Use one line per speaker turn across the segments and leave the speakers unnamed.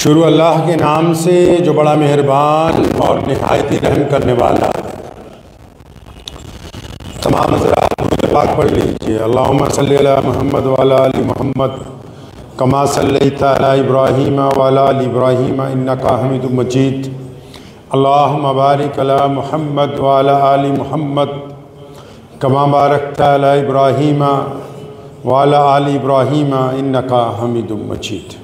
शुरू अल्लाह के नाम से जो बड़ा मेहरबान और निहायत ही रहम करने वाला है। तमाम हज़रात दुरूद पाक पढ़ लीजिए। अल्लाहुम्मा सल्ली अला मुहम्मद व अला आलि मुहम्मद कमा सल्लैता अला इब्राहीम व अला आलि इब्राहीम इन्नका हमीदुम मजीद। अल्लाहुम्मा बारिक अला मुहम्मद व अला आलि मुहम्मद कमा बारकता अला इब्राहीम व अला आलि इब्राहीम इन्नका हमीदुम मजीद।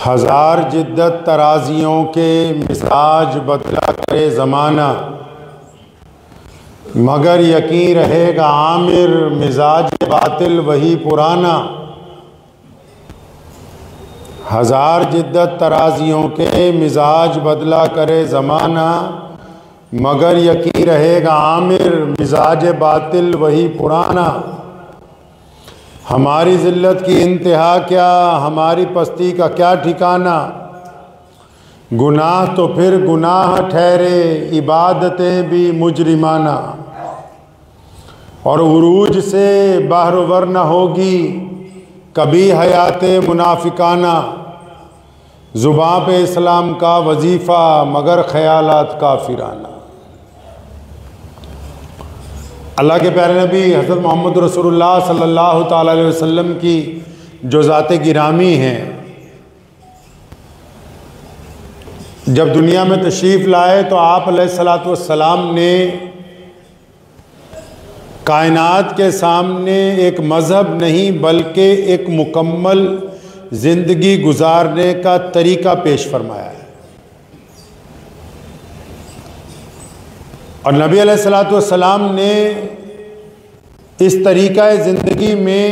हज़ार जिद्दत तराजियों के मिजाज बदला करे ज़माना, मगर यकीन रहेगा आमिर मिजाज बातिल वही पुराना। हज़ार जिद्दत तराजियों के मिजाज बदला करे ज़माना, मगर यकीन रहेगा आमिर मिजाज बातिल वही पुराना। हमारी ज़िल्लत की इंतहा क्या, हमारी पस्ती का क्या ठिकाना। गुनाह तो फिर गुनाह ठहरे, इबादतें भी मुजरिमाना। और उरूज से बहरवर न होगी कभी हयाते मुनाफिकाना। ज़ुबां पे इस्लाम का वजीफ़ा मगर ख़यालात काफिराना। अल्लाह के प्यारे नबी हज़रत मोहम्मद रसूलुल्लाह सल्लल्लाहु ताला अलैहि वसल्लम की जो ज़ाते गिरामी हैं, जब दुनिया में तशरीफ़ लाए तो आप अलैहिस्सलातु वस्सलाम ने कायनात के सामने एक मज़हब नहीं बल्कि एक मुकम्मल ज़िंदगी गुजारने का तरीक़ा पेश फरमाया है। और नबी अलैहिस्सलातु वस्सलाम ने इस तरीक़ा ज़िंदगी में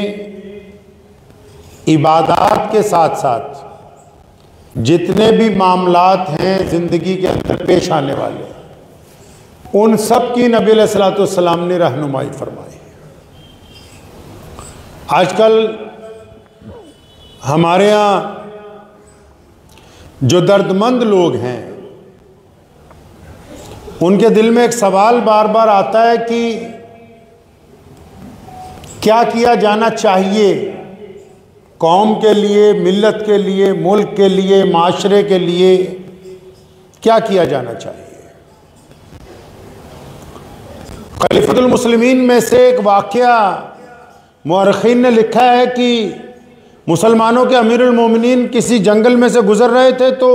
इबादात के साथ साथ जितने भी मामलात हैं ज़िंदगी के अंदर पेश आने वाले, उन सब की नबी अलैहिस्सलातु वस्सलाम ने रहनुमाई फरमाई। आजकल हमारे यहाँ जो दर्दमंद लोग हैं, उनके दिल में एक सवाल बार बार आता है कि क्या किया जाना चाहिए कौम के लिए, मिल्लत के लिए, मुल्क के लिए, माशरे के लिए, क्या किया जाना चाहिए। खलीफतुल मुस्लिमीन में से एक वाक़या मुअर्रिखीन ने लिखा है कि मुसलमानों के अमीरुल मोमिनीन किसी जंगल में से गुजर रहे थे तो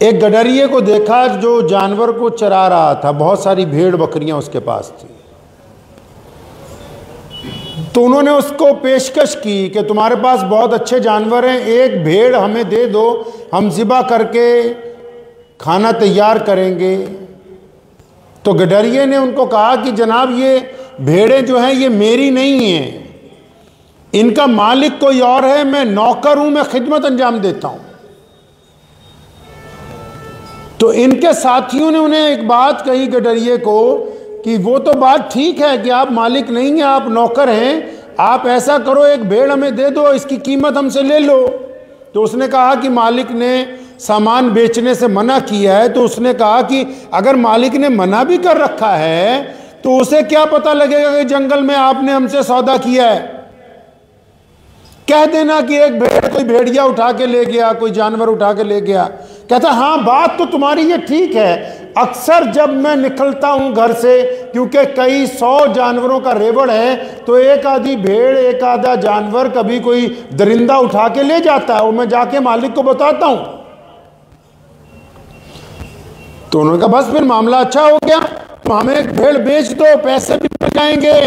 एक गडरिये को देखा जो जानवर को चरा रहा था। बहुत सारी भेड़ बकरियां उसके पास थी। तो उन्होंने उसको पेशकश की कि तुम्हारे पास बहुत अच्छे जानवर हैं, एक भेड़ हमें दे दो, हम ज़िबा करके खाना तैयार करेंगे। तो गडरिये ने उनको कहा कि जनाब ये भेड़ें जो हैं ये मेरी नहीं हैं, इनका मालिक कोई और है, मैं नौकर हूं, मैं खिदमत अंजाम देता हूं। तो इनके साथियों ने उन्हें एक बात कही गडरिये को कि वो तो बात ठीक है कि आप मालिक नहीं हैं, आप नौकर हैं, आप ऐसा करो एक भेड़ हमें दे दो, इसकी कीमत हमसे ले लो। तो उसने कहा कि मालिक ने सामान बेचने से मना किया है। तो उसने कहा कि अगर मालिक ने मना भी कर रखा है तो उसे क्या पता लगेगा कि जंगल में आपने हमसे सौदा किया है। कह देना कि एक भेड़ कोई भेड़िया उठा के ले गया, कोई जानवर उठा के ले गया। कहता हाँ बात तो तुम्हारी ये ठीक है, अक्सर जब मैं निकलता हूँ घर से, क्योंकि कई 100 जानवरों का रेवड़ है, तो एक आधी भेड़ एक आधा जानवर कभी कोई दरिंदा उठा के ले जाता है, वो मैं जाके मालिक को बताता हूँ। तो उन्होंने कहा बस फिर मामला अच्छा हो गया, तो हमें एक भेड़ बेच दो, पैसे भी मिल जाएंगे,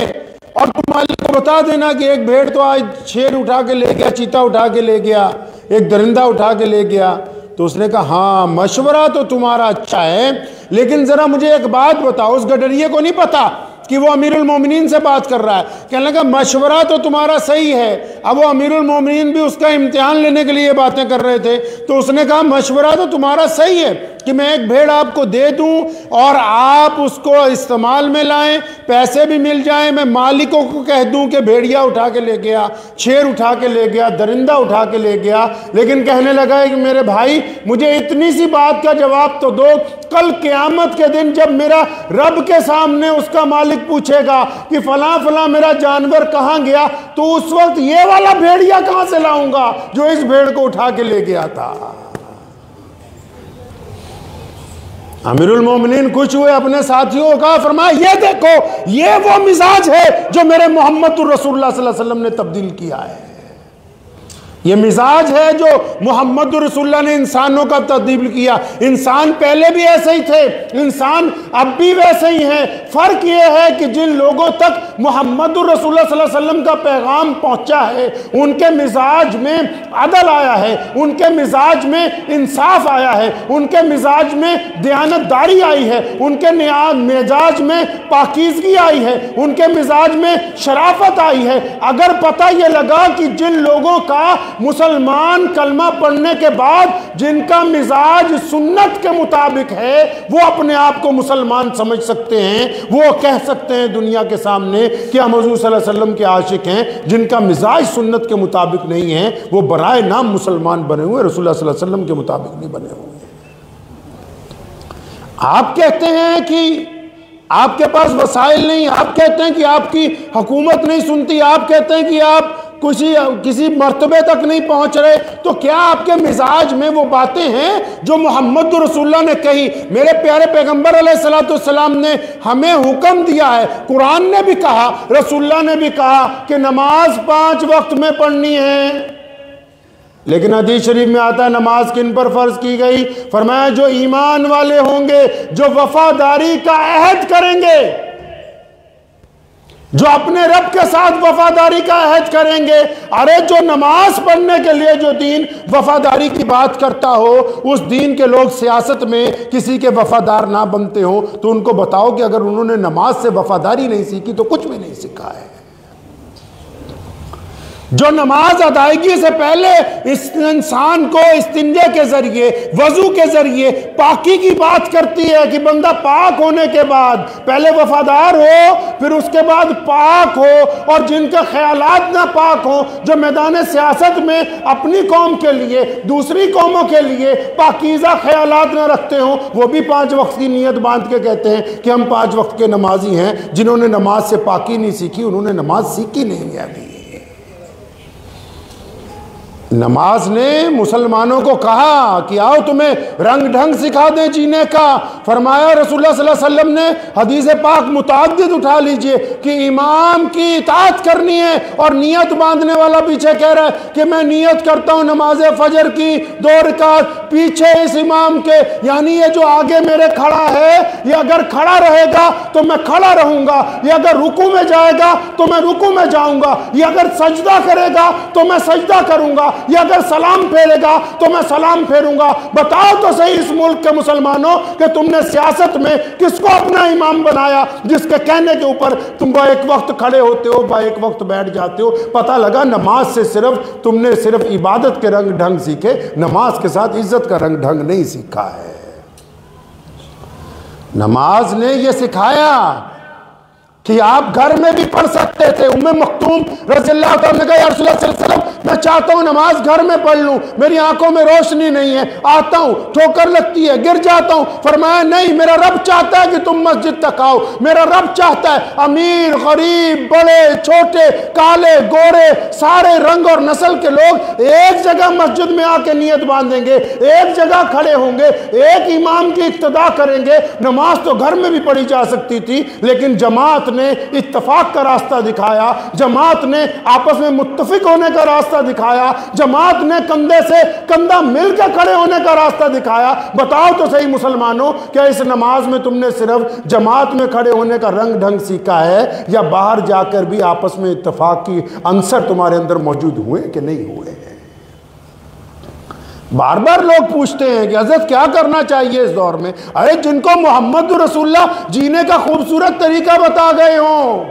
और तुम मालिक को बता देना कि एक भेड़ तो आज शेर उठा के ले गया, चीता उठा के ले गया, एक दरिंदा उठा के ले गया। तो उसने कहा हाँ मशवरा तो तुम्हारा अच्छा है, लेकिन ज़रा मुझे एक बात बताओ। उस गडरिये को नहीं पता कि वो अमीरुल मोमिनीन से बात कर रहा है। कहने लगा मशवरा तो तुम्हारा सही है। अब वो अमीरुल मोमिनीन भी उसका इम्तिहान लेने के लिए बातें कर रहे थे। तो उसने कहा मशवरा तो तुम्हारा सही है, कि मैं एक भेड़ आपको दे दूं और आप उसको इस्तेमाल में लाएं, पैसे भी मिल जाएं, मैं मालिकों को कह दूं कि भेड़िया उठा के ले गया, शेर उठा के ले गया, दरिंदा उठा के ले गया। लेकिन कहने लगा है कि मेरे भाई मुझे इतनी सी बात का जवाब तो दो, कल क़यामत के दिन जब मेरा रब के सामने उसका मालिक पूछेगा कि फलां फलां मेरा जानवर कहाँ गया, तो उस वक्त ये वाला भेड़िया कहाँ से लाऊंगा जो इस भेड़ को उठा के ले गया था। अमीरुल मोमिनीन खुश हुए, अपने साथियों का फरमाया ये देखो ये वो मिजाज है जो मेरे मोहम्मद रसूलुल्लाह सल्लल्लाहु अलैहि वसल्लम ने तब्दील किया है। ये मिजाज है जो मोहम्मद रसूलुल्लाह ने इंसानों का तब्दील किया। इंसान पहले भी ऐसे ही थे, इंसान अब भी वैसे ही हैं। फर्क ये है कि जिन लोगों तक मोहम्मद रसूलुल्लाह सल्लल्लाहु अलैहि वसल्लम का पैगाम पहुंचा है उनके मिजाज में अदल आया है, उनके मिजाज में इंसाफ आया है, उनके मिजाज में दयानतदारी आई है, उनके मिजाज में पाकीज़गी आई है, उनके मिजाज में शराफत आई है। अगर पता ये लगा कि जिन लोगों का मुसलमान कलमा पढ़ने के बाद जिनका मिजाज सुन्नत के मुताबिक है वो अपने आप को मुसलमान समझ सकते हैं, वो कह सकते हैं दुनिया के सामने कि हम हुज़ूर सल्लल्लाहु अलैहि वसल्लम के आशिक हैं, जिनका मिजाज सुन्नत के मुताबिक नहीं है वो बराए नाम मुसलमान बने हुए, रसूलुल्लाह सल्लल्लाहु अलैहि वसल्लम के मुताबिक नहीं बने हुए। आप कहते हैं कि आपके पास वसाइल नहीं, आप कहते हैं कि आपकी हुकूमत नहीं सुनती, आप कहते हैं कि आप किसी मर्तबे तक नहीं पहुंच रहे, तो क्या आपके मिजाज में वो बातें हैं जो मोहम्मद रसूलुल्लाह ने कही? मेरे प्यारे पैगंबर अलैहिस्सलाम ने हमें हुक्म दिया है, कुरान ने भी कहा, रसूलुल्लाह ने भी कहा कि नमाज 5 वक्त में पढ़नी है। लेकिन हदीस शरीफ में आता है नमाज किन पर फर्ज की गई? फरमाया जो ईमान वाले होंगे, जो वफादारी का अहद करेंगे, जो अपने रब के साथ वफादारी का अहद करेंगे। अरे जो नमाज पढ़ने के लिए जो दीन वफादारी की बात करता हो, उस दीन के लोग सियासत में किसी के वफादार ना बनते हो, तो उनको बताओ कि अगर उन्होंने नमाज से वफादारी नहीं सीखी तो कुछ भी नहीं सीखा है। जो नमाज अदायगी से पहले इस इंसान को इस्तिंजे के जरिए, वजू के जरिए पाकी की बात करती है कि बंदा पाक होने के बाद पहले वफादार हो, फिर उसके बाद पाक हो, और जिनके ख्यालात ना पाक हो, जो मैदान सियासत में अपनी कौम के लिए दूसरी कौमों के लिए पाकीज़ा ख्यालात ना रखते हो, वो भी 5 वक्त की नीयत बांध के कहते हैं कि हम 5 वक्त के नमाजी हैं। जिन्होंने नमाज से पाकी नहीं सीखी उन्होंने नमाज सीखी नहीं है। अभी नमाज ने मुसलमानों को कहा कि आओ तुम्हें रंग ढंग सिखा दें जीने का। फरमाया रसूलुल्लाह सल्लल्लाहु अलैहि वसल्लम ने, हदीस पाक मुतअद्दिद उठा लीजिए, कि इमाम की इताअत करनी है, और नियत बांधने वाला पीछे कह रहा है कि मैं नियत करता हूं नमाज फजर की 2 रकात, पीछे इस इमाम के, यानी ये जो आगे मेरे खड़ा है ये अगर खड़ा रहेगा तो मैं खड़ा रहूंगा, ये अगर रुकू में जाएगा तो मैं रुकू में जाऊंगा, ये अगर सजदा करेगा तो मैं सजदा करूंगा, ये अगर सलाम फेरेगा तो मैं सलाम फेरूंगा। बताओ तो सही इस मुल्क के मुसलमानों कि तुमने सियासत में किसको अपना इमाम बनाया जिसके कहने के ऊपर तुम एक वक्त खड़े होते हो, एक वक्त बैठ जाते हो। पता लगा नमाज से तुमने सिर्फ इबादत के रंग ढंग सीखे, नमाज के साथ इज्जत का रंग ढंग नहीं सीखा है। नमाज ने यह सिखाया कि आप घर में भी पढ़ सकते थे। उम्मे मखतूम रज़ियल्लाहु तआला ने कहा, या रसूलल्लाह सल्लल्लाहु अलैहि वसल्लम मैं चाहता हूँ नमाज घर में पढ़ लूँ, मेरी आंखों में रोशनी नहीं है, आता हूँ ठोकर लगती है गिर जाता हूँ। फरमाया नहीं, मेरा रब चाहता है कि तुम मस्जिद तक आओ, मेरा रब चाहता है अमीर गरीब बड़े छोटे काले गोरे सारे रंग और नस्ल के लोग एक जगह मस्जिद में आके नियत बांधेंगे, एक जगह खड़े होंगे, एक इमाम की इक्तदा करेंगे। नमाज तो घर में भी पढ़ी जा सकती थी, लेकिन जमात ने इत्तफाक का रास्ता दिखाया, जमात ने आपस में मुत्तफिक होने का रास्ता दिखाया, जमात ने कंधे से कंधा मिलकर खड़े होने का रास्ता दिखाया। बताओ तो सही मुसलमानों, क्या इस नमाज में तुमने सिर्फ जमात में खड़े होने का रंग ढंग सीखा है, या बाहर जाकर भी आपस में इत्तफाक की अंसर तुम्हारे अंदर मौजूद हुए कि नहीं हुए? बार बार लोग पूछते हैं कि हज़रत क्या करना चाहिए इस दौर में। अरे जिनको मोहम्मद रसूलुल्लाह जीने का खूबसूरत तरीका बता गए हों,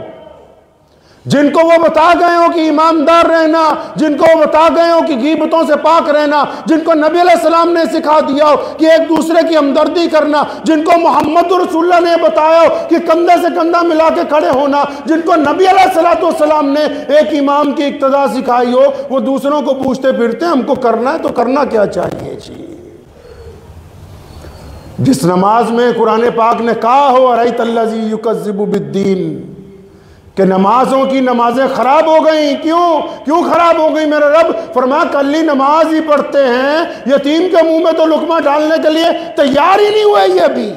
जिनको वो बता गए हो कि ईमानदार रहना, जिनको वो बता गए हो कि गीबतों से पाक रहना, जिनको नबी अलैहिस्सलाम ने सिखा दिया हो कि एक दूसरे की हमदर्दी करना, जिनको मोहम्मद रसूलुल्लाह ने बताया हो कि कंधे से कंधा मिला के खड़े होना, जिनको नबी अलैहिस्सलाम ने एक इमाम की इक्तदा सिखाई हो, वो दूसरों को पूछते फिरते हमको करना है तो करना क्या चाहिए जी। जिस नमाज में कुरान पाक ने कहा हो अरअयतल्लज़ी युकज़्ज़िबु बिद्दीन, कि नमाजों की नमाजें खराब हो गई, क्यों खराब हो गई? मेरा रब फरमा कल्ली नमाज ही पढ़ते हैं, यतीम के मुंह में तो लुकमा डालने के लिए तैयार ही नहीं हुए ये अभी।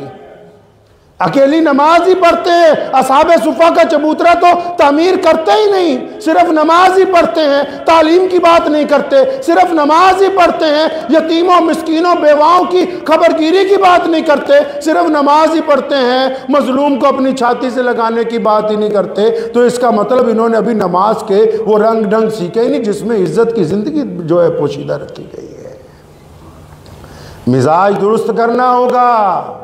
अकेली नमाज ही पढ़ते हैं, असहाबे सुफा का चबूतरा तो तामीर करते ही नहीं, सिर्फ नमाज ही पढ़ते हैं, तालीम की बात नहीं करते, सिर्फ नमाज ही पढ़ते हैं, यतीमों मिस्कीनों बेवाओं की खबरगिरी की बात नहीं करते, सिर्फ नमाज ही पढ़ते हैं, मजलूम को अपनी छाती से लगाने की बात ही नहीं करते। तो इसका मतलब इन्होंने अभी नमाज के वो रंग ढंग सीखे ही नहीं जिसमें इज्जत की जिंदगी जो है पोशीदा रखी गई है। मिजाज दुरुस्त करना होगा।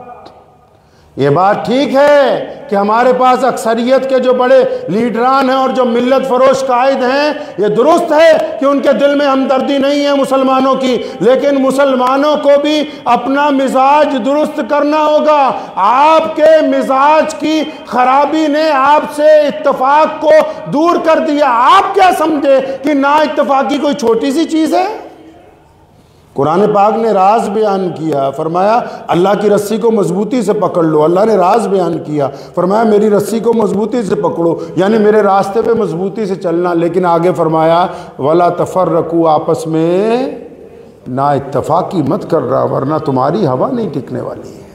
ये बात ठीक है कि हमारे पास अक्सरियत के जो बड़े लीडरान हैं और जो मिल्लत फरोश कायद हैं, ये दुरुस्त है कि उनके दिल में हमदर्दी नहीं है मुसलमानों की, लेकिन मुसलमानों को भी अपना मिजाज दुरुस्त करना होगा। आपके मिजाज की खराबी ने आपसे इत्तफाक को दूर कर दिया। आप क्या समझे कि ना इत्तफाकी कोई छोटी सी चीज़ है? कुरान पाक ने राज बयान किया, फरमाया अल्लाह की रस्सी को मजबूती से पकड़ लो। अल्लाह ने राज बयान किया, फरमाया मेरी रस्सी को मजबूती से पकड़ो, यानी मेरे रास्ते पे मजबूती से चलना। लेकिन आगे फरमाया वला तफर्रकू, आपस में ना इत्तफाकी मत कर रहा, वरना तुम्हारी हवा नहीं टिकने वाली है।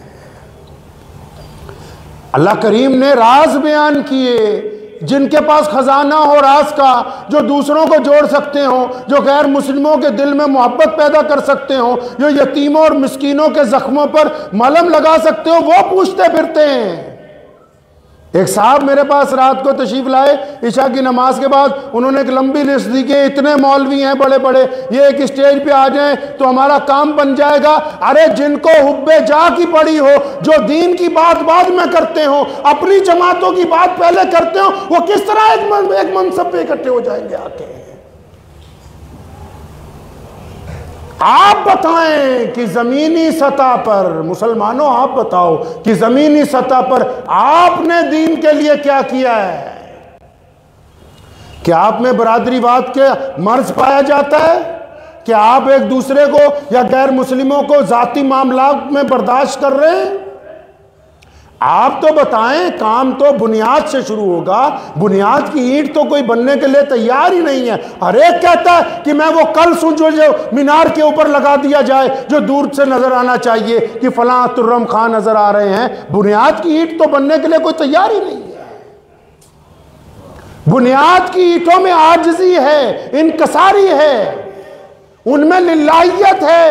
अल्लाह करीम ने राज बयान किए, जिनके पास खजाना हो राज का, जो दूसरों को जोड़ सकते हो, जो गैर मुस्लिमों के दिल में मोहब्बत पैदा कर सकते हो, जो यतीमों और मिस्कीनों के जख्मों पर मलहम लगा सकते हो, वो पूछते फिरते हैं। एक साहब मेरे पास रात को तशरीफ लाए, इशा की नमाज के बाद उन्होंने एक लंबी लिस्ट दी कि इतने मौलवी हैं बड़े बड़े, ये एक स्टेज पे आ जाएं तो हमारा काम बन जाएगा। अरे जिनको हुब्बे जा की पड़ी हो, जो दीन की बात बाद में करते हो, अपनी जमातों की बात पहले करते हो, वो किस तरह एक मनसब पे इकट्ठे हो जाएंगे आके? आप बताएं कि जमीनी सतह पर, मुसलमानों आप बताओ कि जमीनी सतह पर आपने दीन के लिए क्या किया है? क्या आप में बरादरीवाद के मर्ज पाया जाता है? क्या आप एक दूसरे को या गैर मुस्लिमों को जाती मामलात में बर्दाश्त कर रहे हैं? आप तो बताएं, काम तो बुनियाद से शुरू होगा। बुनियाद की ईंट तो कोई बनने के लिए तैयार ही नहीं है। हर एक कहता है कि मैं वो कल जो मीनार के ऊपर लगा दिया जाए जो दूर से नजर आना चाहिए कि फलां तुर्रम खान नजर आ रहे हैं। बुनियाद की ईंट तो बनने के लिए कोई तैयार ही नहीं है। बुनियाद की ईंटों में आजिज़ी है, इनकसारी है, उनमें लिल्लाहियत है,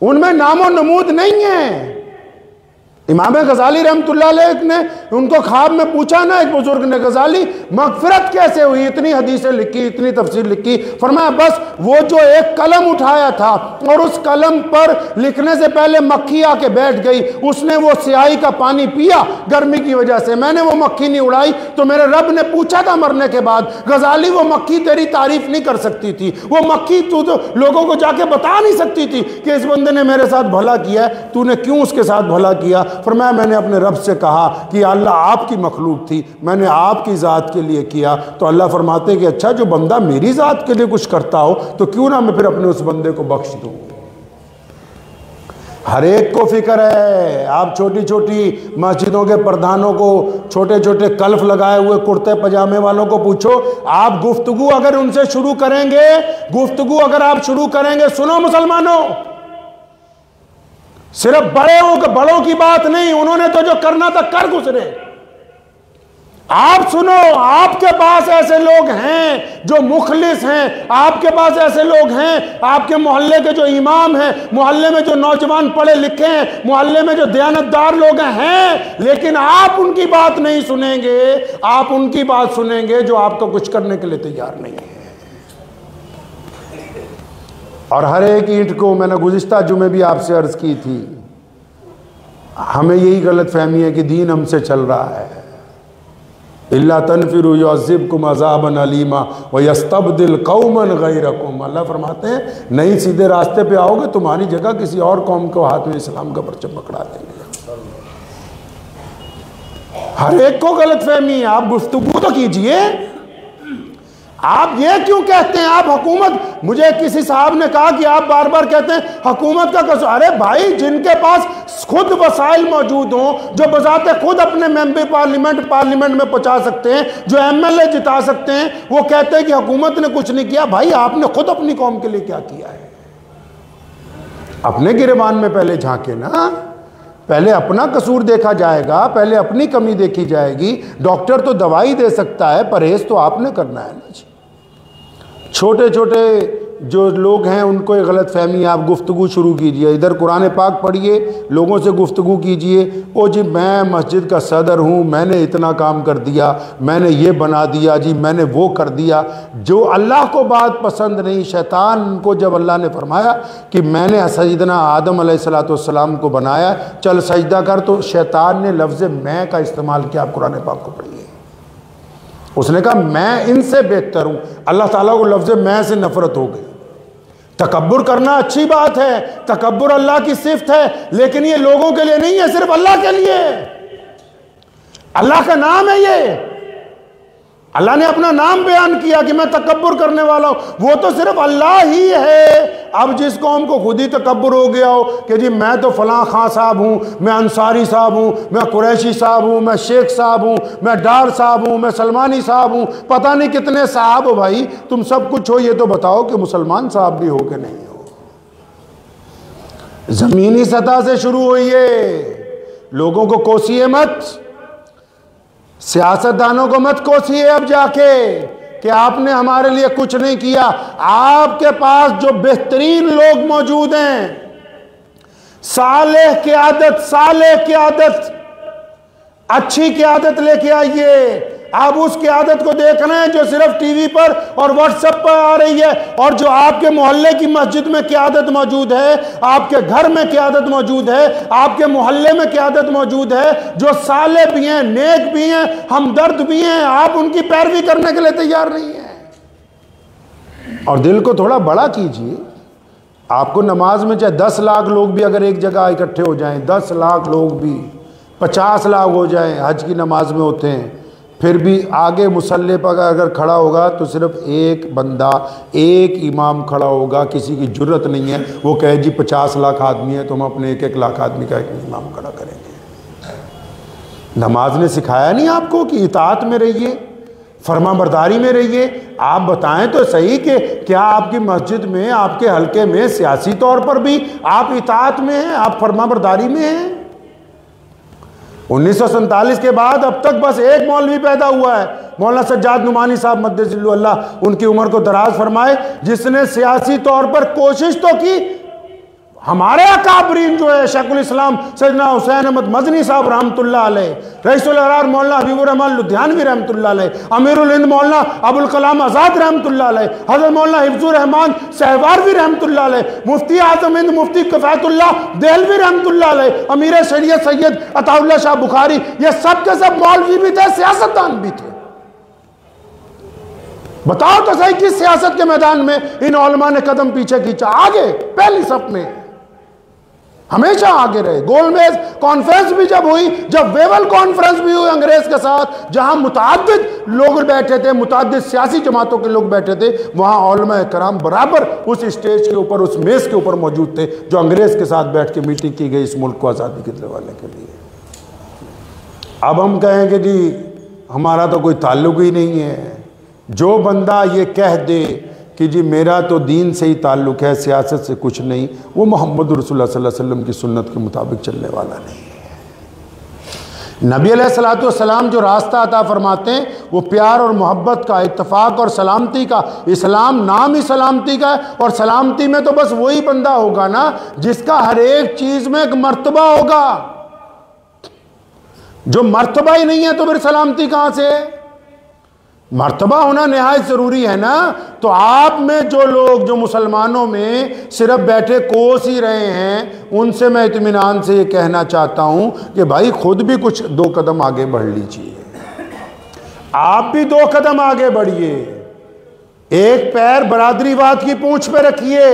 उनमें नामो नमूद नहीं है। इमाम गजाली रहमतुल्लाह अलैह ने उनको ख्वाब में पूछा ना, एक बुजुर्ग ने, गजाली मगफिरत कैसे हुई? इतनी हदीसें लिखी, इतनी तफसीर लिखी। फरमाया बस वो जो एक कलम उठाया था और उस कलम पर लिखने से पहले मक्खी आके बैठ गई, उसने वो स्याही का पानी पिया गर्मी की वजह से, मैंने वो मक्खी नहीं उड़ाई तो मेरे रब ने पूछा था मरने के बाद, गजाली वो मक्खी तेरी तारीफ नहीं कर सकती थी, वो मक्खी तू तो लोगों को जाके बता नहीं सकती थी कि इस बंदे ने मेरे साथ भला किया है, तूने क्यों उसके साथ भला किया? फरमाया मैंने अपने रब से कहा कि अल्लाह आपकी मखलूक थी, मैंने आपकी ज़ात के लिए किया। तो अल्लाह फरमाते कि अच्छा जो बंदा मेरी ज़ात के लिए कुछ करता हो तो क्यों ना मैं फिर अपने उस बंदे को बख्श दूँ। हर एक को फिक्र है। आप छोटी छोटी मस्जिदों के प्रधानों को, छोटे छोटे कल्फ लगाए हुए कुर्ते पजामे वालों को पूछो, आप गुफ्तगू अगर उनसे शुरू करेंगे, गुफ्तगू अगर आप शुरू करेंगे, सुनो मुसलमानों, सिर्फ बड़ों की बात नहीं, उन्होंने तो जो करना था कर गुजरे। आप सुनो, आपके पास ऐसे लोग हैं जो मुखलिस हैं, आपके पास ऐसे लोग हैं, आपके मोहल्ले के जो इमाम हैं, मोहल्ले में जो नौजवान पढ़े लिखे हैं, मोहल्ले में जो दयानतदार लोग हैं, लेकिन आप उनकी बात नहीं सुनेंगे। आप उनकी बात सुनेंगे जो आपको कुछ करने के लिए तैयार नहीं है। और हर एक ईंट को, मैंने गुज़िश्ता जुमे भी आपसे अर्ज़ की थी, हमें यही गलत फहमी है कि दीन हमसे चल रहा है। इल्ला तनफिरु युअज़्ज़िबकुम अज़ाबन अलीमा व यस्तब्दिल कौमन गैरकुम। अल्लाह फरमाते हैं नहीं सीधे रास्ते पे आओगे, तुम्हारी जगह किसी और कौम को हाथ में इस्लाम का परचम पकड़ा देंगे। हर एक को गलतफहमी है, आप गुफ्तगू तो कीजिए। आप ये क्यों कहते हैं आप हुकूमत, मुझे किसी साहब ने कहा कि आप बार बार कहते हैं हुकूमत का कसूर। अरे भाई, जिनके पास खुद वसाइल मौजूद हों, जो बजाते खुद अपने मेंबर पार्लियामेंट में पहुंचा सकते हैं, जो एमएलए जिता सकते हैं, वो कहते हैं कि हुकूमत ने कुछ नहीं किया। भाई, आपने खुद अपनी कौम के लिए क्या किया है? अपने गिरेबान में पहले झांके ना, पहले अपना कसूर देखा जाएगा, पहले अपनी कमी देखी जाएगी। डॉक्टर तो दवाई दे सकता है, परहेज तो आपने करना है ना जी। छोटे छोटे जो लोग हैं उनको एक गलत फहमी, आप गुफ्तगू शुरू कीजिए, इधर कुरान पाक पढ़िए, लोगों से गुफ्तगू कीजिए। ओ जी, मैं मस्जिद का सदर हूँ, मैंने इतना काम कर दिया, मैंने ये बना दिया जी, मैंने वो कर दिया। जो अल्लाह को बात पसंद नहीं, शैतान को जब अल्लाह ने फरमाया कि मैंने सैयदना आदम अलैहिस्सलाम को बनाया, चल सजदा कर, तो शैतान ने लफ्ज़ मैं का इस्तेमाल किया। आप कुरान पाक को पढ़िए, उसने कहा मैं इनसे बेहतर हूँ। अल्लाह ताला को लफ्ज़ मैं से नफरत हो गई। तकब्बुर करना अच्छी बात है, तकब्बुर अल्लाह की सिफ्त है, लेकिन ये लोगों के लिए नहीं है, सिर्फ अल्लाह के लिए। अल्लाह का नाम है ये, अल्लाह ने अपना नाम बयान किया कि मैं तकब्बुर करने वाला हूं, वो तो सिर्फ अल्लाह ही है। अब जिस कौम को खुद ही तकब्बुर हो गया हो कि जी मैं तो फलां खां साहब हूं, मैं अंसारी साहब हूं, मैं कुरैशी साहब हूं, मैं शेख साहब हूं, मैं डार साहब हूं, मैं सलमानी साहब हूं, पता नहीं कितने साहब हो। भाई, तुम सब कुछ हो, ये तो बताओ कि मुसलमान साहब भी हो कि नहीं हो। जमीनी सतह से शुरू होइए, लोगों को कोसिए मत, सियासतदानों को मत कोसिए अब जाके कि आपने हमारे लिए कुछ नहीं किया। आपके पास जो बेहतरीन लोग मौजूद हैं, सालेह की आदत, अच्छी की आदत लेके आइए। आप उसकी आदत को देख रहे हैं जो सिर्फ टीवी पर और व्हाट्सएप पर आ रही है, और जो आपके मोहल्ले की मस्जिद में क्या आदत मौजूद है, आपके घर में क्या आदत मौजूद है, आपके मोहल्ले में क्या आदत मौजूद है, जो साले भी हैं, नेक भी हैं, हमदर्द भी हैं, आप उनकी पैरवी करने के लिए तैयार नहीं हैं। और दिल को थोड़ा बड़ा कीजिए। आपको नमाज में चाहे 10 लाख लोग भी अगर एक जगह इकट्ठे हो जाएं, 10 लाख लोग भी 50 लाख हो जाएं, हज की नमाज में होते हैं, फिर भी आगे मुसल्ले पर अगर खड़ा होगा तो सिर्फ एक बंदा, एक इमाम खड़ा होगा। किसी की जुर्रत नहीं है वो कहे जी 50 लाख आदमी है तो हम अपने 1-1 लाख आदमी का एक इमाम खड़ा करेंगे। नमाज ने सिखाया नहीं आपको कि इताअत में रहिए, फर्माबरदारी में रहिए। आप बताएं तो सही कि क्या आपकी मस्जिद में, आपके हल्के में सियासी तौर पर भी आप इताअत में हैं, आप फर्माबरदारी में हैं? 1947 के बाद अब तक बस एक मौलवी पैदा हुआ है, मौलाना सज्जाद नुमानी साहब मद्दसिल्लु अल्लाह उनकी उम्र को दराज फरमाए, जिसने सियासी तौर पर कोशिश तो की। हमारे अकाबरीन जो है शेखुल इस्लाम सैयदना हुसैन अहमद मदनी साहब रहमतुल्लाह अलैह, रईसुल अरार मौलाना हबीबुर रहमान लुधियानवी रहमतुल्लाह अलैह, अमीरुल हिंद मौलाना अबुल कलाम आज़ाद रहमतुल्लाह अलैह, हज़रत मौलाना हिफ्ज़ुर रहमान सहवारवी रहमतुल्लाह अलैह, मुफ्ती आज़म हिंद मुफ्ती किफ़ायतुल्लाह देहलवी रहमतुल्लाह अलैह, अमीर शरीयत सैयद अताउल्लाह शाह बुखारी, ये सब के सब मौलवी भी थे, सियासतदान भी थे। बताओ तो सही किस सियासत के मैदान में इन उलमा ने कदम पीछे खींचा? आगे पहली सफ में हमेशा आगे रहे। गोलमेज कॉन्फ्रेंस भी जब हुई, जब वेवल कॉन्फ्रेंस भी हुई अंग्रेज के साथ, जहां मुताद्दिद लोग बैठे थे, मुताद्दिद सियासी जमातों के लोग बैठे थे, वहां उलमा कराम बराबर उस स्टेज के ऊपर, उस मेज के ऊपर मौजूद थे जो अंग्रेज के साथ बैठ के मीटिंग की गई इस मुल्क को आज़ादी दिलवाने के लिए। अब हम कहेंगे जी हमारा तो कोई ताल्लुक ही नहीं है। जो बंदा ये कह दे कि जी मेरा तो दीन से ही ताल्लुक़ है, सियासत से कुछ नहीं, वो मोहम्मद रसूलुल्लाह सल्लल्लाहु अलैहि वसल्लम की सुन्नत के मुताबिक चलने वाला नहीं है। नबी अलैहिस्सलातु वस्सलाम जो रास्ता अता फरमाते हैं वो प्यार और मोहब्बत का, इत्तफाक और सलामती का। इस्लाम नाम ही सलामती का है, और सलामती में तो बस वही बंदा होगा ना जिसका हर एक चीज़ में एक मर्तबा होगा। जो मर्तबा ही नहीं है तो फिर सलामती कहाँ से है? मर्तबा होना नहायत ज़रूरी है ना। तो आप में जो लोग, जो मुसलमानों में सिर्फ बैठे कोस ही रहे हैं, उनसे मैं इत्मीनान से ये कहना चाहता हूँ कि भाई खुद भी कुछ 2 कदम आगे बढ़ लीजिए। आप भी 2 कदम आगे बढ़िए। एक पैर बरादरीवाद की पूंछ पे रखिए,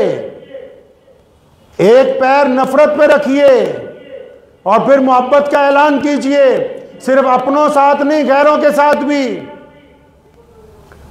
एक पैर नफरत पे रखिए, और फिर मोहब्बत का ऐलान कीजिए, सिर्फ अपनों साथ नहीं, गैरों के साथ भी।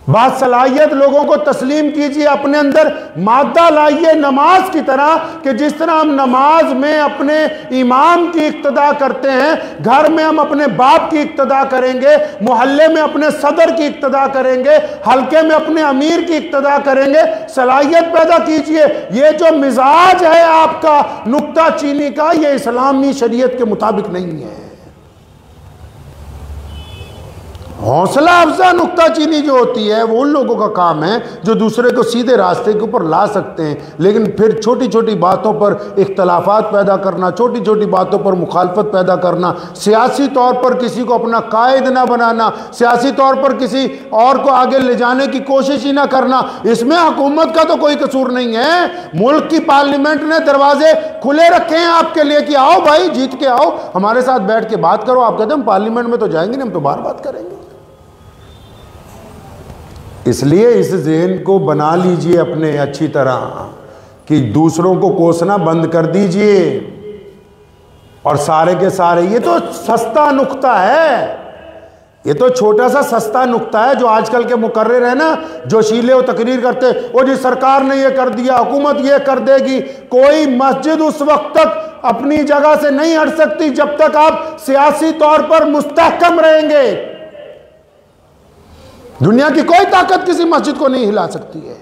बासलाहियत लोगों को तस्लीम कीजिए, अपने अंदर मादा लाइए नमाज की तरह, कि जिस तरह हम नमाज में अपने इमाम की इक्तदा करते हैं, घर में हम अपने बाप की इक्तदा करेंगे, मोहल्ले में अपने सदर की इक्तदा करेंगे, हल्के में अपने अमीर की इक्तदा करेंगे। सलाहियत पैदा कीजिए। ये जो मिजाज है आपका नुक्ता चीनी का, ये इस्लामी शरीयत के मुताबिक नहीं है। हौसला अफजा नुक्ताचीनी जो होती है वो उन लोगों का काम है जो दूसरे को सीधे रास्ते के ऊपर ला सकते हैं, लेकिन फिर छोटी छोटी बातों पर इख्तलाफात पैदा करना, छोटी छोटी बातों पर मुखालफत पैदा करना, सियासी तौर पर किसी को अपना कायद ना बनाना, सियासी तौर पर किसी और को आगे ले जाने की कोशिश ही ना करना, इसमें हुकूमत का तो कोई कसूर नहीं है। मुल्क की पार्लियामेंट ने दरवाजे खुले रखे हैं आपके लिए कि आओ भाई, जीत के आओ, हमारे साथ बैठ के बात करो। आप कहते हैं हम पार्लियामेंट में तो जाएंगे नहीं, हम तो बाहर बात करेंगे। इसलिए इस ज़हन को बना लीजिए अपने अच्छी तरह कि दूसरों को कोसना बंद कर दीजिए। और सारे के सारे, ये तो सस्ता नुक्ता है, ये तो छोटा सा सस्ता नुक्ता है जो आजकल के मुकर्रिर है ना, जो शीले और तकरीर करते, वो जी सरकार ने ये कर दिया, हुकूमत ये कर देगी। कोई मस्जिद उस वक्त तक अपनी जगह से नहीं हट सकती जब तक आप सियासी तौर पर मुस्तहकम रहेंगे। दुनिया की कोई ताकत किसी मस्जिद को नहीं हिला सकती है।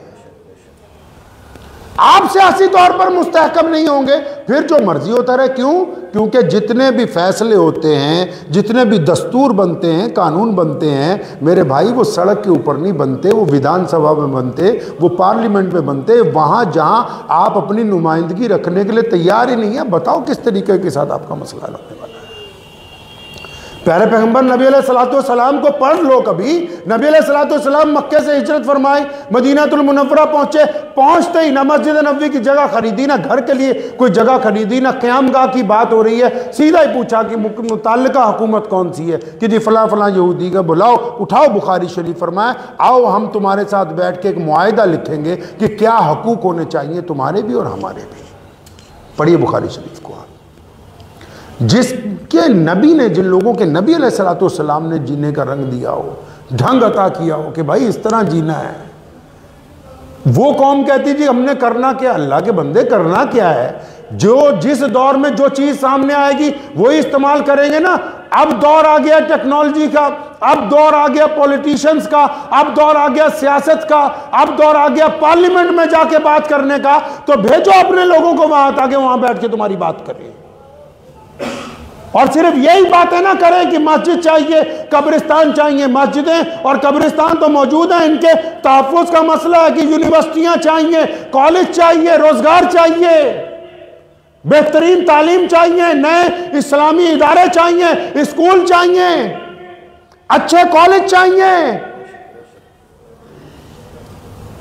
आप सियासी तौर पर मुस्तहकम नहीं होंगे, फिर जो मर्जी होता रहे। क्यों? क्योंकि जितने भी फैसले होते हैं, जितने भी दस्तूर बनते हैं, कानून बनते हैं, मेरे भाई, वो सड़क के ऊपर नहीं बनते, वो विधानसभा में बनते, वो पार्लियामेंट में बनते, वहां जहां आप अपनी नुमाइंदगी रखने के लिए तैयार ही नहीं है। बताओ किस तरीके के साथ आपका मसला लगने वाला है। प्यारे पैगंबर नबी अलैहिस्सलाम को पढ़ लो कभी। नबी अलैहिस्सलाम मक्के से हिजरत फरमाई, मदीनातुल मुनव्वरा पहुंचे, पहुंचते ही ना मस्जिद नबवी की जगह खरीदी, ना घर के लिए कोई जगह खरीदी, ना क़यामगाह की बात हो रही है। सीधा ही पूछा कि मुतल्लिका हुकूमत कौन सी है, कि जी फलां फलां यहूदी का बुलाओ, उठाओ बुखारी शरीफ, फरमाया आओ हम तुम्हारे साथ बैठ के एक मुआहिदा लिखेंगे कि क्या हकूक़ होने चाहिए तुम्हारे भी और हमारे भी। पढ़िए बुखारी शरीफ को। जिसके नबी ने, जिन लोगों के नबी अलैहिस्सलाम ने जीने का रंग दिया हो, ढंग अता किया हो कि भाई इस तरह जीना है, वो कौम कहती जी हमने करना क्या। अल्लाह के बंदे, करना क्या है? जो जिस दौर में जो चीज सामने आएगी वही इस्तेमाल करेंगे ना। अब दौर आ गया टेक्नोलॉजी का, अब दौर आ गया पॉलिटिशियंस का, अब दौर आ गया सियासत का, अब दौर आ गया पार्लियामेंट में जाके बात करने का। तो भेजो अपने लोगों को वहां, ताकि वहां बैठ के तुम्हारी बात करें। और सिर्फ यही बातें ना करें कि मस्जिद चाहिए, कब्रिस्तान चाहिए। मस्जिदें और कब्रिस्तान तो मौजूद हैं, इनके तहफ़्फ़ुज़ का मसला है कि यूनिवर्सिटियां चाहिए, कॉलेज चाहिए, रोजगार चाहिए, बेहतरीन तालीम चाहिए, नए इस्लामी इदारे चाहिए, स्कूल चाहिए, अच्छे कॉलेज चाहिए,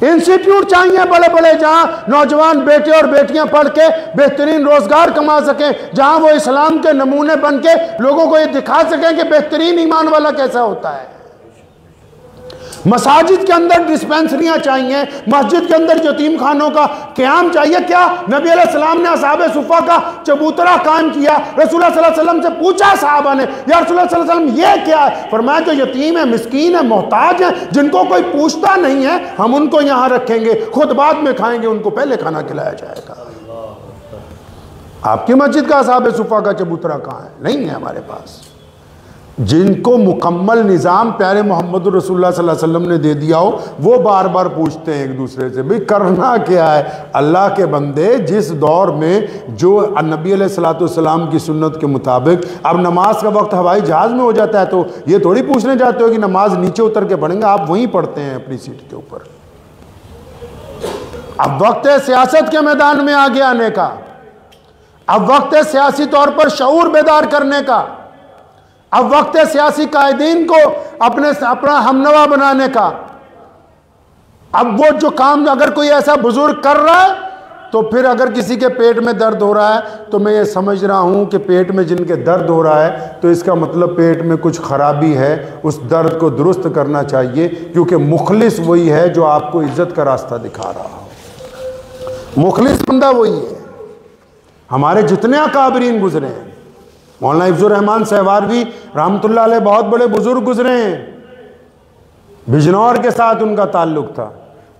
इंस्टीट्यूट चाहिए बड़े बड़े, जहां नौजवान बेटे और बेटियां पढ़ के बेहतरीन रोजगार कमा सकें, जहां वो इस्लाम के नमूने बन के लोगों को ये दिखा सकें कि बेहतरीन ईमान वाला कैसा होता है। मसाजिद के अंदर डिस्पेंसरियां चाहिए, मस्जिद के अंदर यतीम खानों का क़याम चाहिए। क्या नबी अलैहिस्सलाम ने असहाबे सुफ़ा का चबूतरा कायम किया। रसूलुल्लाह सल्लल्लाहु अलैहि वसल्लम से पूछा सहाबा ने, या रसूलुल्लाह सल्लल्लाहु अलैहि वसल्लम ये क्या है? फरमाया जो यतीम है, मिस्कीन है, मोहताज है, जिनको कोई पूछता नहीं है, हम उनको यहाँ रखेंगे, खुद बाद में खाएंगे, उनको पहले खाना खिलाया जाएगा। आपकी मस्जिद का असहाबे सुफ़ा का चबूतरा कहाँ है? नहीं है हमारे पास। जिनको मुकम्मल निज़ाम प्यारे मोहम्मद रसूलुल्लाह सल्लल्लाहु अलैहि वसल्लम ने दे दिया हो, वो बार बार पूछते हैं एक दूसरे से, भाई करना क्या है? अल्लाह के बंदे, जिस दौर में जो नबी अलैहिस्सलाम की सुन्नत के मुताबिक अब नमाज का वक्त हवाई जहाज़ में हो जाता है, तो ये थोड़ी पूछने जाते हो कि नमाज नीचे उतर के पढ़ेंगे, आप वहीं पढ़ते हैं अपनी सीट के ऊपर। अब वक्त है सियासत के मैदान में आगे आने का, अब वक्त है सियासी तौर पर शऊर बेदार करने का, अब वक्त है सियासी कायदीन को अपना हमनवा बनाने का। अब वो जो काम अगर कोई ऐसा बुजुर्ग कर रहा है तो फिर अगर किसी के पेट में दर्द हो रहा है तो मैं ये समझ रहा हूँ कि पेट में जिनके दर्द हो रहा है तो इसका मतलब पेट में कुछ खराबी है, उस दर्द को दुरुस्त करना चाहिए, क्योंकि मुखलिस वही है जो आपको इज्जत का रास्ता दिखा रहा हो। मुखलिस बंदा वही है। हमारे जितने अकाबरीन गुजरे हैं, मौलाना हिफ्जुर रहमान सहवारवी रहमतुल्लाह अलैह बहुत बड़े बुजुर्ग गुजरे हैं, बिजनौर के साथ उनका ताल्लुक था।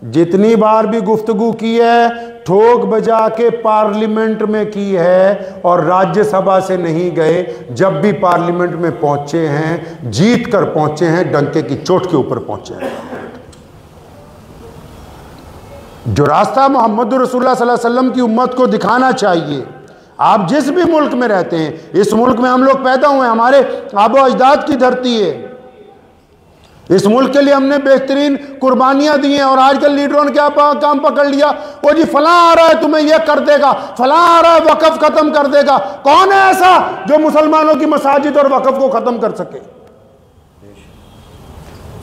जितनी बार भी गुफ्तगू की है ठोक बजा के पार्लियामेंट में की है और राज्यसभा से नहीं गए। जब भी पार्लियामेंट में पहुंचे हैं जीत कर पहुंचे हैं, डंके की चोट के ऊपर पहुंचे हैं। जो रास्ता मोहम्मद रसूलुल्लाह सल्लल्लाहु अलैहि वसल्लम की उम्मत को दिखाना चाहिए। आप जिस भी मुल्क में रहते हैं, इस मुल्क में हम लोग पैदा हुए, हमारे आबो अजदाद की धरती है, इस मुल्क के लिए हमने बेहतरीन कुर्बानियां दी हैं। और आजकल लीडरों ने क्या काम पकड़ लिया, वो जी फलां आ रहा है तुम्हें ये कर देगा, फलां आ रहा है वक़्फ़ खत्म कर देगा। कौन है ऐसा जो मुसलमानों की मसाजिद और वक़्फ़ को खत्म कर सके?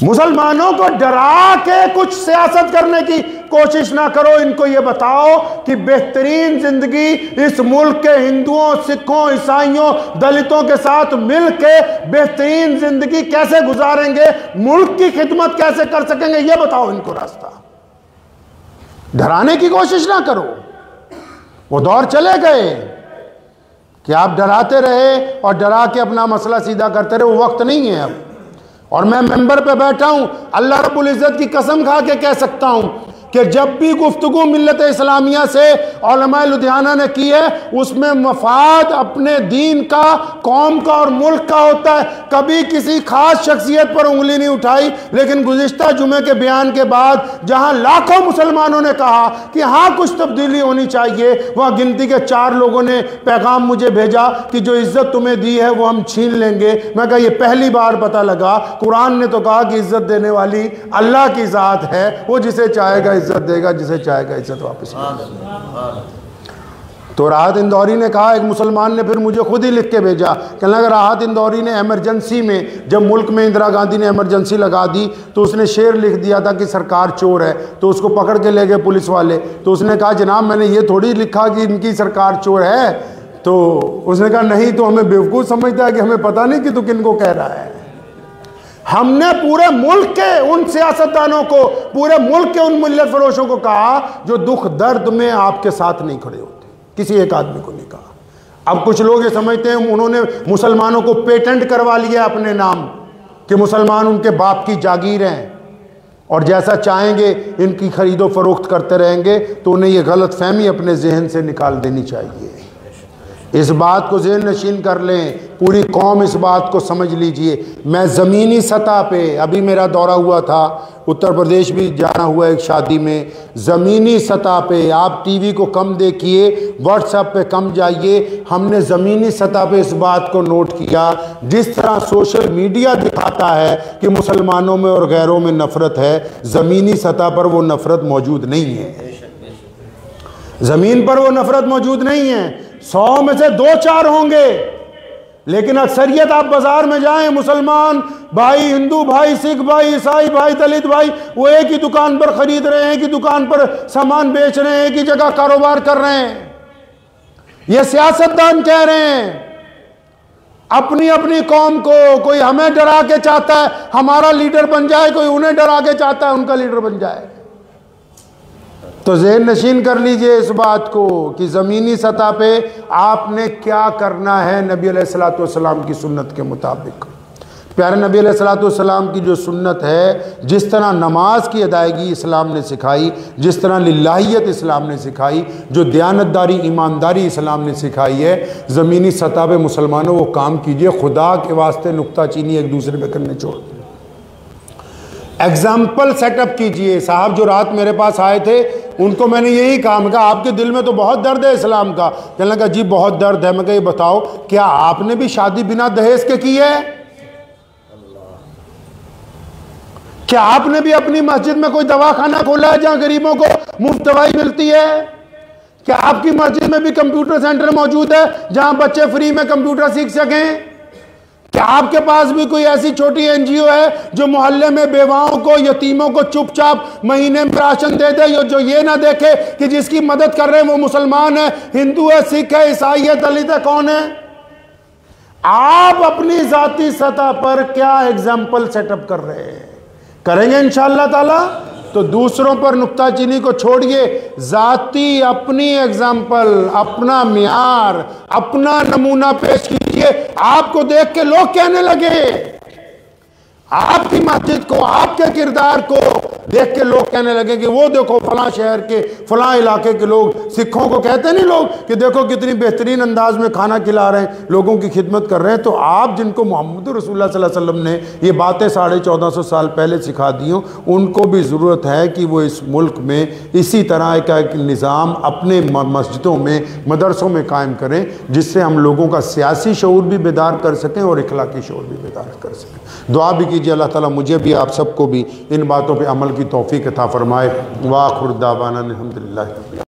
मुसलमानों को डरा के कुछ सियासत करने की कोशिश ना करो। इनको ये बताओ कि बेहतरीन जिंदगी इस मुल्क के हिंदुओं, सिखों, ईसाइयों, दलितों के साथ मिलके बेहतरीन जिंदगी कैसे गुजारेंगे, मुल्क की खिदमत कैसे कर सकेंगे, ये बताओ इनको रास्ता। डराने की कोशिश ना करो। वो दौर चले गए कि आप डराते रहे और डरा के अपना मसला सीधा करते रहे। वो वक्त नहीं है अब। और मैं मेंबर पे बैठा हूं, अल्लाह रब्बुल इज़्ज़त की कसम खा के कह सकता हूं कि जब भी गुफ्तगू मिल्लत इस्लामिया से उलमा लुधियाना ने की है, उसमें मफाद अपने दीन का, कौम का और मुल्क का होता है। कभी किसी खास शख्सियत पर उंगली नहीं उठाई। लेकिन गुज़िश्ता जुमे के बयान के बाद जहां लाखों मुसलमानों ने कहा कि हाँ कुछ तब्दीली होनी चाहिए, वहाँ गिनती के 4 लोगों ने पैगाम मुझे भेजा कि जो इज्जत तुम्हें दी है वो हम छीन लेंगे। मैं कहा ये पहली बार पता लगा। कुरान ने तो कहा कि इज्जत देने वाली अल्लाह की ज़ात है, वो जिसे चाहेगा इज्जत देगा, जिसे चाहेगा इज्जत वापस देगा। तो राहत इंदौरी ने कहा, एक मुसलमान ने फिर मुझे खुद ही लिख के भेजा, कहने लगा राहत इंदौरी ने इमरजेंसी में, जब मुल्क में इंदिरा गांधी ने इमरजेंसी लगा दी तो उसने शेर लिख दिया था कि सरकार चोर है। तो उसको पकड़ के ले गए पुलिस वाले। तो उसने कहा जनाब मैंने ये थोड़ी लिखा कि इनकी सरकार चोर है। तो उसने कहा नहीं, तो हमें बेवकूफ़ समझता है कि हमें पता नहीं कि तू किनको कह रहा है। हमने पूरे मुल्क के उन सियासतदानों को, पूरे मुल्क के उन मिल्लत फरोशों को कहा जो दुख दर्द में आपके साथ नहीं खड़े होते, किसी एक आदमी को नहीं कहा। अब कुछ लोग ये समझते हैं उन्होंने मुसलमानों को पेटेंट करवा लिया अपने नाम कि मुसलमान उनके बाप की जागीर हैं और जैसा चाहेंगे इनकी खरीदो फरोख्त करते रहेंगे। तो उन्हें ये गलत फहमी अपने जहन से निकाल देनी चाहिए। इस बात को ज़हन नशीन कर लें, पूरी कौम इस बात को समझ लीजिए। मैं ज़मीनी सतह पे, अभी मेरा दौरा हुआ था, उत्तर प्रदेश भी जाना हुआ एक शादी में। ज़मीनी सतह पे आप टीवी को कम देखिए, व्हाट्सएप पे कम जाइए। हमने ज़मीनी सतह पे इस बात को नोट किया, जिस तरह सोशल मीडिया दिखाता है कि मुसलमानों में और गैरों में नफ़रत है, ज़मीनी सतह पर वो नफ़रत मौजूद नहीं है। ज़मीन पर वो नफ़रत मौजूद नहीं है। 100 में से 2-4 होंगे, लेकिन अक्सरियत आप बाजार में जाएं, मुसलमान भाई, हिंदू भाई, सिख भाई, ईसाई भाई, दलित भाई, वो एक ही दुकान पर खरीद रहे हैं, एक ही दुकान पर सामान बेच रहे हैं, एक ही जगह कारोबार कर रहे हैं। ये सियासतदान कह रहे हैं अपनी अपनी कौम को, कोई हमें डरा के चाहता है हमारा लीडर बन जाए, कोई उन्हें डरा के चाहता है उनका लीडर बन जाए। तो ज़हन नशीन कर लीजिए इस बात को कि ज़मीनी सतह पे आपने क्या करना है नबी अलैहिस्सलातु वस्सलाम की सुन्नत के मुताबिक। प्यारे नबी अलैहिस्सलातु वस्सलाम की जो सुन्नत है, जिस तरह नमाज की अदायगी इस्लाम ने सिखाई, जिस तरह लिल्लाहियत इस्लाम ने सिखाई, जो दयानतदारी, ईमानदारी इस्लाम ने सिखाई है, ज़मीनी सतह पे मुसलमानों वो काम कीजिए। खुदा के वास्ते नुक्ताचीनी एक दूसरे पे करने छोड़ दें। एग्जाम्पल सेटअप कीजिए। साहब जो रात मेरे पास आए थे उनको मैंने यही कहा, मैं कहा आपके दिल में तो बहुत दर्द है इस्लाम का। कहने लगा जी बहुत दर्द है। मैं कहा ये बताओ क्या आपने भी शादी बिना दहेज के की है? क्या आपने भी अपनी मस्जिद में कोई दवाखाना खोला है जहां गरीबों को मुफ्त दवाई मिलती है? क्या आपकी मस्जिद में भी कंप्यूटर सेंटर मौजूद है जहां बच्चे फ्री में कंप्यूटर सीख सकें? क्या आपके पास भी कोई ऐसी छोटी एनजीओ है जो मोहल्ले में बेवाओं को, यतीमों को चुपचाप महीने में राशन दे दे, जो ये ना देखे कि जिसकी मदद कर रहे हैं वो मुसलमान है, हिंदू है, सिख है, ईसाई है, दलित है, कौन है? आप अपनी जाती सतह पर क्या एग्जाम्पल सेटअप कर रहे हैं? करेंगे इंशाअल्लाह ताला। तो दूसरों पर नुक्ताचीनी को छोड़िए, जाती अपनी एग्जाम्पल, अपना मियार, अपना नमूना पेश कीजिए। आपको देख के लोग कहने लगे, आपकी मस्जिद को, आपके किरदार को देख के लोग कहने लगे कि वो देखो फलां शहर के, फलां इलाके के लोग, सिखों को कहते नहीं लोग कि देखो कितनी बेहतरीन अंदाज में खाना खिला रहे हैं, लोगों की खिदमत कर रहे हैं। तो आप जिनको मोहम्मद रसूलुल्लाह सल्लल्लाहु अलैहि वसल्लम ने ये बातें 1450 साल पहले सिखा दी हों, उनको भी ज़रूरत है कि वो इस मुल्क में इसी तरह का एक निज़ाम अपने मस्जिदों में, मदरसों में कायम करें, जिससे हम लोगों का सियासी शऊर भी बेदार कर सकें और इखलाकी शऊर भी बेदार कर सकें। दुआ भी कीजिए अल्लाह ताला मुझे भी, आप सबको भी इन बातों पे अमल की तौफीक अता फरमाए। व आखिर दावाना अल्हम्दुलिल्लाह।